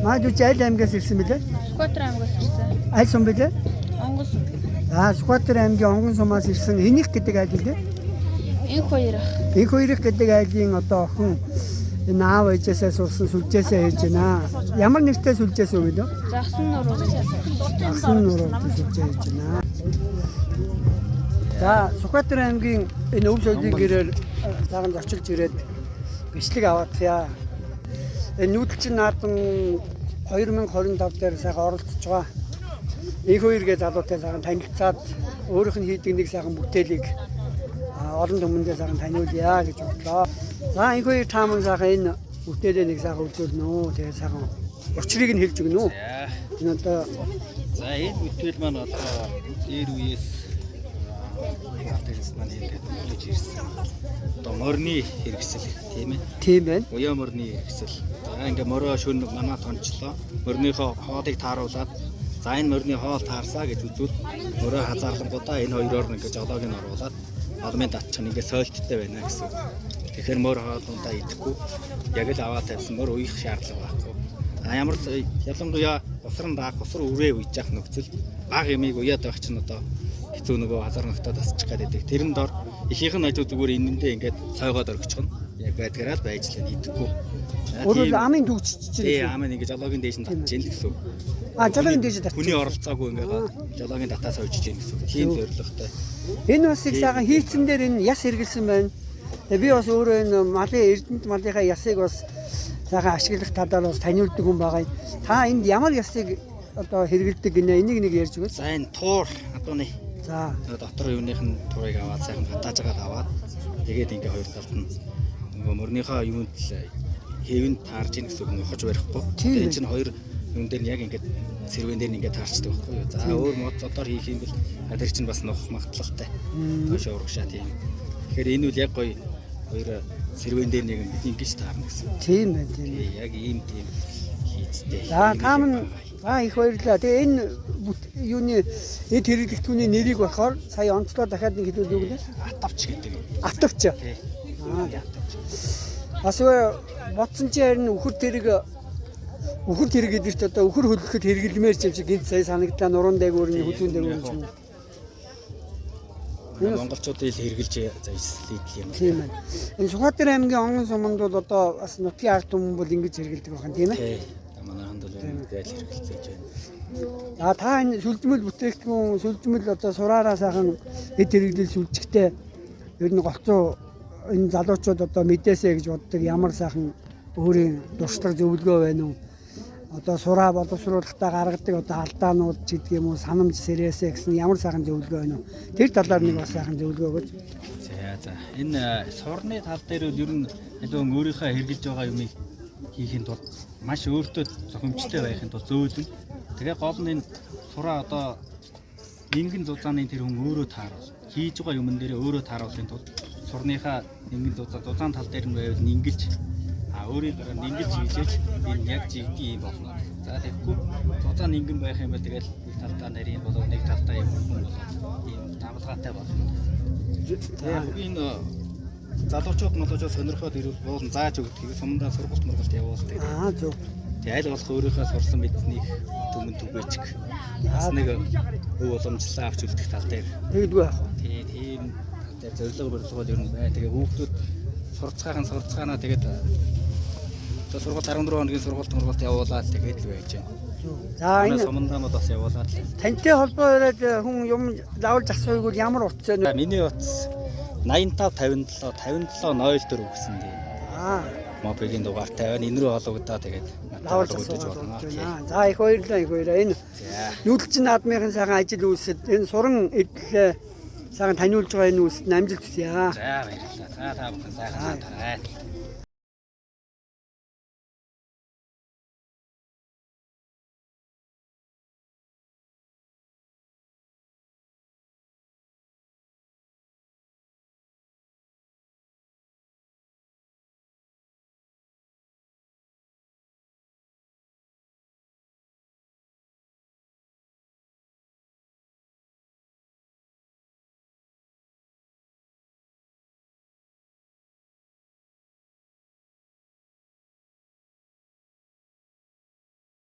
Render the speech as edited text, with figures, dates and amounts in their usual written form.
Маад үчи аль аймгаас ирсэн бэлээ? Сүхбаатар аймгаас ирсэн. Аль сум бэлээ? Онгон сум. Сүхбаатар аймгийн Онгон сумаас ирсэн. Энийг гэдэг айл лээ? Энх хоёр ах. Энх хоёрыг гэдэг айлын одоо охин энэ аав ээжээсээ сурсан сүлжээсээ хийж байна. Ямар нэртэй сүлжээс үү вэ? Загсан нуруу. Загсан нуруу сүлжээ хийж байна. За Сүхбаатар аймгийн энэ өв соёлын гэрээр цагаан зочилж ирээд бичлэг аваадъя. Энэ нүүдэлчин наадам 2025 дээр сайхан оролцож байгаа. Энх хоёргээ залуутай сайхан танилцаад өөрийнх нь хийдэг нэг сайхан бүтээлийг олон хүмүүстээ сайхан таниулъя гэж бодлоо. За энх хоёр тааман сайхан энэ бүтээлээ нэг сайхан үзүүлнэ үү. Тэгээ сайхан учрыг нь хэлж өгнө үү. Энэ одоо за энэ бүтээл маань одоо дээр үеэс артист маань ингээд болж ирсэн. Одоо морины хэрэгсэл тийм ээ. Тийм байна. Уяа морины хэрэгсэл. За ингээд мороо шөнө манай тончлоо. Морныхоо хоолыг тааруулаад за энэ морины хоол таарсаа гэж үзвэл мороо хазаарлангуудаа энэ хоёроор нэг жолоог нь оруулаад алмын татчих ингээд сойлттой байна гэсэн. Тэгэхээр мор хоолундаа идэхгүй яг л аваа тавьсан мор уух шаардлага байхгүй. Ямар ялангуяа усран даах усар үрээ үйж явах нөхцөл баг ямиг уяад байх чинь одоо хэцүү нөгөө хазар ногтоо тасчих гэдэг. Тэрэн дор ихийнх нь ажил зүгээр энэндээ ингээд цойгоод орчихно. Яг байдгаараа байж л идэхгүй. Өөрөөр амын төгчж чинь. Тий, амын ингээд жолоогийн дээш нь татж ийн гэсэн. Жолоогийн дээш татж. Хүний оролцоогүй ингээд жолоогийн татаас ойжиж ийн гэсэн. Тийм зорилготой. Энэ бас их сайхан хийцэн дээр энэ яс хэрэгэлсэн байна. Тэгээ би бас өөрөө энэ малын эрдэнэт малынхаа ясыг бас сайхан ашиглах талаар бас таниулдаг хүн байгаа. Та энд ямар ясыг одоо хэрэгэлдэг гинэ энийг нэг ярьж өгөөч. За энэ туур адууны. За дотор юуных нь туурыг аваад сайхан хатаажгаад аваад тэгээд ингээ хоёр талд нь нөгөө мөрнийхөө юунд л хэвэн таарж ийн гэсэн үг хож барихгүй. Тэгээд чинь хоёр юм дээр нь яг ингээд сэрвэн дээр нь ингээд таарчдаг байхгүй юу. За өөр мод зодоор хийх юм бол тэр чинь бас нөх магадлалтай. Тошоо урагшаа тийм. Тэгэхээр энэ үл яг гоё хоёр сэрвэн дээр нэг ингэж таарна гэсэн. Тийм байна тийм. Яг ийм тийм хийцтэй. За тааман их баярлалаа. Тэгээ энэ юуны эд хэрэглэгтүүний нэрийг болохоор сая онцлоо дахиад нэг хэлүүл юу гэлээ? Атавч гэдэг. Атавч. Тий. Асуу бодсон чи харин үхэр тэрэг гэдэгт одоо үхэр хөдлөхөд хэрэглэмээр ч юм шиг гинт сая санагдлаа нуруунд дээг өөрний хөдөлгөөн дээр юм чинь. Монголчуудын ил хэрэгжилж зайлсхийд юм. Тийм ээ. Энэ Сүхбаатар аймгийн Онгон суманд бол одоо бас нутгийн ард түмэн бол ингэж хэрэгэлдэг байна тийм ээ. Тий. Манайханд бол ингээд хэрэгжилж байна. Та энэ сүлжмэл бүтээгдэхүүн сүлжмэл одоо сураараа сайхан эд хэрэглэл сүлжигтэй ер нь голцоо энэ залуучууд одоо мэдээсэй гэж боддог ямар сайхан өөрийн дуршлаг зөвлөгөө байна уу? Одоо сураа боловсруулалтаа гаргадаг одоо алдаанууд ч гэдэг юм уу санамж сэрээсэ гэсэн ямар сайхан зөвлөгөө байна уу? Тэр талаар нэг бас сайхан зөвлөгөө өгөөч. За энэ сурны тал дээр бол ер нь аль өөрийнхөө хэрэгжилж байгаа юмыг хийхин тулд маш өөртөө зохимжтой байхын тулд зөөлөн. Тэгээ гол нь энэ сураа одоо нэгэн зузааны тэр хүн өөрөө тааруул. Хийж байгаа юмн дээр өөрөө тааруулахын тулд сурныхаа нэгэн зузаан тал дээр нь байвал нингэж өөрийн гараа нингэж хийлээж энэ яг жигдий юм болно. За тэгэхгүй зузаан нингэн байх юм бол тэгэл нэг талдаа нарийн болов нэг талдаа юм болов ийм давлгаатай болно. Яг энэ залуучууд молоочоо сонирхоод ирвэл боолн зааж өгдөг. Сумдаа сургалт мургалт явуулдаг. Зөв. Тэгээ аль болох өөрийнхөө сурсан мэдснийг түмэн түгээчих. Бас нэг өв уламжлалаа авч үлдэх тал дээр. Тэгдэггүй яах вэ? Тийм тэр зорилго борлогоо ер нь бай. Тэгээ хүүхдүүд сурцгаанаа тэгээд одоо сургалт 14 хоногийн сургалт мургалт явуулаад тэгээд л байж байна. За энэ сумдаа бас явуулаад л. тантай холбоо яриад хүн юм лавлж асууйг бол ямар утас вэ? Миний утас 85 57 04 гэсэн тийм. Мобилийн дугаартай байна. Энэ рүү хологдоо тэгээд лавлж асууж болно. За их баярлалаа. Энэ нүүдэлчин наадмын сайхан ажил үйлсэд энэ суран эдлээ сайхан таниулж байгаа энэ үйлсэд амжилт хүсье. За баярлалаа. За та бүхэн сайхан таарай.